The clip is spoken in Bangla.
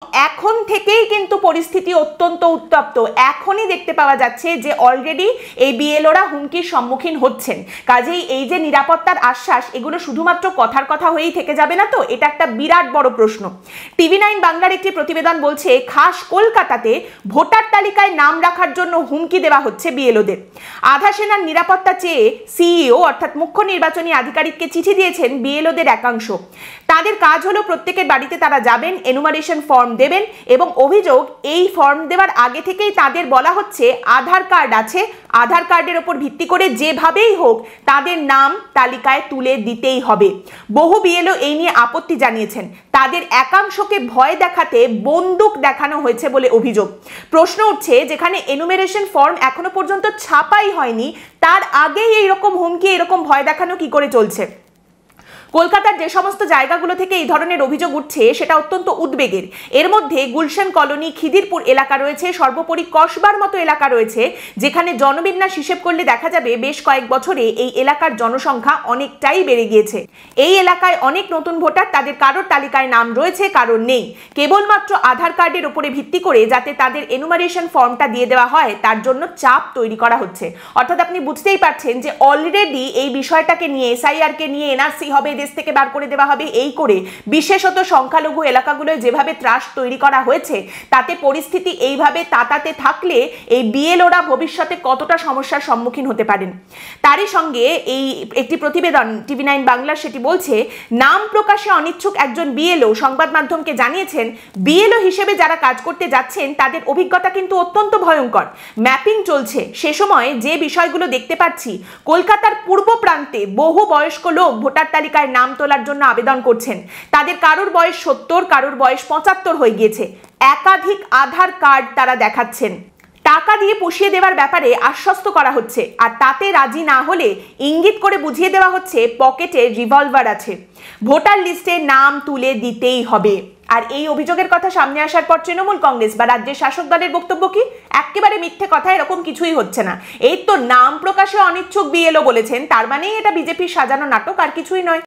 এখন থেকেই কিন্তু পরিস্থিতি অত্যন্ত উত্তপ্ত। এখনই দেখতে পাওয়া যাচ্ছে যে অলরেডি এই বিএলওরা হুমকির সম্মুখীন হচ্ছেন। কাজেই এই যে নিরাপত্তার আশ্বাস, এগুলো শুধুমাত্র কথার কথা হয়েই থেকে যাবে না তো, এটা একটা বিরাট বড় প্রশ্ন। TV9 বাংলার একটি প্রতিবেদন বলছে, খাস কলকাতাতে ভোটার তালিকায় নাম রাখার জন্য হুমকি দেওয়া হচ্ছে বিএলওদের। আধা সেনার নিরাপত্তা চেয়ে সিইও অর্থাৎ মুখ্য নির্বাচনী আধিকারিককে চিঠি দিয়েছেন বিএলওদের একাংশ। তাদের কাজ হলো প্রত্যেকের বাড়িতে তারা যাবেন, এনুমারেশন ফর্ম দেবেন এবং অভিযোগ এই ফর্ম দেওয়ার আগে থেকেই তাদের বলা হচ্ছে আধার কার্ড আছে, আধার কার্ডের ওপর ভিত্তি করে যেভাবেই হোক তাদের নাম তালিকায় তুলে দিতেই হবে। বহু বিএলও এই নিয়ে আপত্তি জানিয়েছেন। তাদের একাংশকে ভয় দেখাতে বন্দুক দেখানো হয়েছে বলে অভিযোগ। প্রশ্ন উঠছে, যেখানে এনুমেরেশন ফর্ম এখনো পর্যন্ত ছাপাই হয়নি, তার আগেই এইরকম হুমকি, এরকম ভয় দেখানো কি করে চলছে? কলকাতার যে সমস্ত জায়গাগুলো থেকে এই ধরনের অভিযোগ উঠছে সেটা অত্যন্ত উদ্বেগের। এর মধ্যে গুলশান কলোনি, খিদিরপুর এলাকা রয়েছে, সর্বোপরি কসবার মতো এলাকা রয়েছে, যেখানে জনবিন্যাস হিসেব করলে দেখা যাবে বেশ কয়েক বছরে এই এলাকার জনসংখ্যা অনেকটাই বেড়ে গিয়েছে। এই এলাকায় অনেক নতুন ভোটার, তাদের কারোর তালিকায় নাম রয়েছে, কারোর নেই। কেবলমাত্র আধার কার্ডের উপরে ভিত্তি করে যাতে তাদের এনুমারেশন ফর্মটা দিয়ে দেওয়া হয়, তার জন্য চাপ তৈরি করা হচ্ছে। অর্থাৎ আপনি বুঝতেই পারছেন যে অলরেডি এই বিষয়টাকে নিয়ে, এসআইআরকে নিয়ে, এনআরসি হবে, দেশ থেকে বার করে দেওয়া হবে, এই করে বিশেষত সংখ্যালঘু এলাকাগুলোয় যেভাবে ত্রাস তৈরি করা হয়েছে, তাতে পরিস্থিতি এইভাবে তাতাতে থাকলে এই বিএলওরা ভবিষ্যতে কতটা সমস্যার সম্মুখীন হতে পারেন। তারই সঙ্গে এই একটি প্রতিবেদন TV9 বাংলা সেটি বলছে, নাম প্রকাশে অনিচ্ছুক একজন বিএলও সংবাদ মাধ্যমকে জানিয়েছেন, বিএলও হিসেবে যারা কাজ করতে যাচ্ছেন তাদের অভিজ্ঞতা কিন্তু অত্যন্ত ভয়ঙ্কর। ম্যাপিং চলছে, সে সময় যে বিষয়গুলো দেখতে পাচ্ছি, কলকাতার পূর্ব প্রান্তে বহু বয়স্ক লোক ভোটার তালিকায় নাম তোলার জন্য আবেদন করছেন। তাদের কারোর বয়স 70, কারোর বয়স 75 হয়ে গিয়েছে। একাধিক আধার কার্ড তারা দেখাচ্ছেন। টাকা দিয়ে পুষিয়ে দেওয়ার ব্যাপারে আশ্বস্ত করা হচ্ছে, আর তাতে রাজি না হলে ইঙ্গিত করে বুঝিয়ে দেওয়া হচ্ছে পকেটে রিভলভার আছে, ভোটার লিস্টে নাম তুলে দিতেই হবে। আর এই অভিযোগের কথা সামনে আসার পর তৃণমূল কংগ্রেস বা রাজ্যের শাসক দলের বক্তব্য কি? একেবারে মিথ্যে কথা, এরকম কিছুই হচ্ছে না। এই তো নাম প্রকাশে অনিচ্ছুক বিএলও বলেছেন, তার মানেই এটা বিজেপির সাজানো নাটক, আর কিছুই নয়।